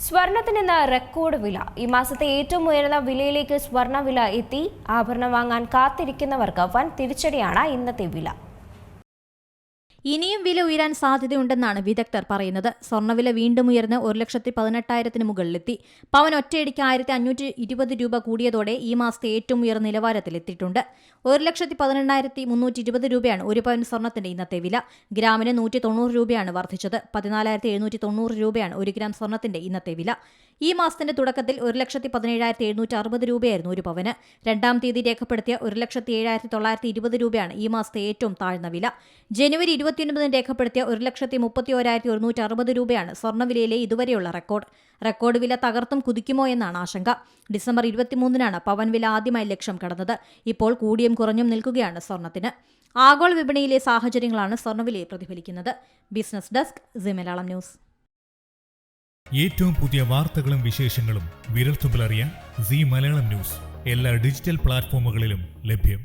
സ്വർണത്തിന് ഇന്ന് റെക്കോർഡ് വില. ഈ മാസത്തെ ഏറ്റവും ഉയർന്ന വിലയിലേക്ക് സ്വർണ്ണവില എത്തി. ആഭരണം വാങ്ങാൻ കാത്തിരിക്കുന്നവർക്ക് വൻ തിരിച്ചടിയാണ് ഇന്നത്തെ വില. ഇനിയും വില ഉയരാൻ സാധ്യതയുണ്ടെന്നാണ് വിദഗ്ധർ പറയുന്നത്. സ്വർണ്ണവില വീണ്ടും ഉയർന്ന് 1,18,000 മുകളിലെത്തി. പവൻ ഒറ്റയടിക്ക് 1,520 രൂപ കൂടിയതോടെ ഈ മാസത്തെ ഏറ്റവും ഉയർന്ന നിലവാരത്തിലെത്തിയിട്ടുണ്ട്. 1,18,320 രൂപയാണ് ഒരു പവൻ സ്വർണ്ണത്തിന്റെ ഇന്നത്തെ വില. ഗ്രാമിന് 190 രൂപയാണ് വർദ്ധിച്ചത്. 14,790 രൂപയാണ് ഒരു ഗ്രാം സ്വർണ്ണത്തിന്റെ ഇന്നത്തെ വില. ഈ മാസത്തിന്റെ തുടക്കത്തിൽ 1,17,760 രൂപയായിരുന്നു ഒരു പവന്. രണ്ടാം തീയതി രേഖപ്പെടുത്തിയ 1,07,920 രൂപയാണ് ഈ മാസത്തെ ഏറ്റവും താഴ്ന്ന വില. ജനുവരി 29 രേഖപ്പെടുത്തിയ 1,31,160 രൂപയാണ് സ്വർണ്ണവിലയിലെ ഇതുവരെയുള്ള റെക്കോർഡ് വില തകർത്തും കുതിക്കുമോ എന്നാണ് ആശങ്ക. ഡിസംബർ 23 പവൻ വില ആദ്യമായി ലക്ഷം കടന്നത്. ഇപ്പോൾ കൂടിയും കുറഞ്ഞും നിൽക്കുകയാണ് സ്വർണ്ണത്തിന്. ആഗോള വിപണിയിലെ സാഹചര്യങ്ങളാണ് സ്വർണ്ണവിലയെ പ്രതിഫലിക്കുന്നത്. Business desk C Malayalam news. ഏറ്റവും പുതിയ വാർത്തകളും വിശേഷങ്ങളും വിരൽത്തുമ്പിലറിയാൻ സി മലയാളം ന്യൂസ് എല്ലാ ഡിജിറ്റൽ പ്ലാറ്റ്ഫോമുകളിലും ലഭ്യം.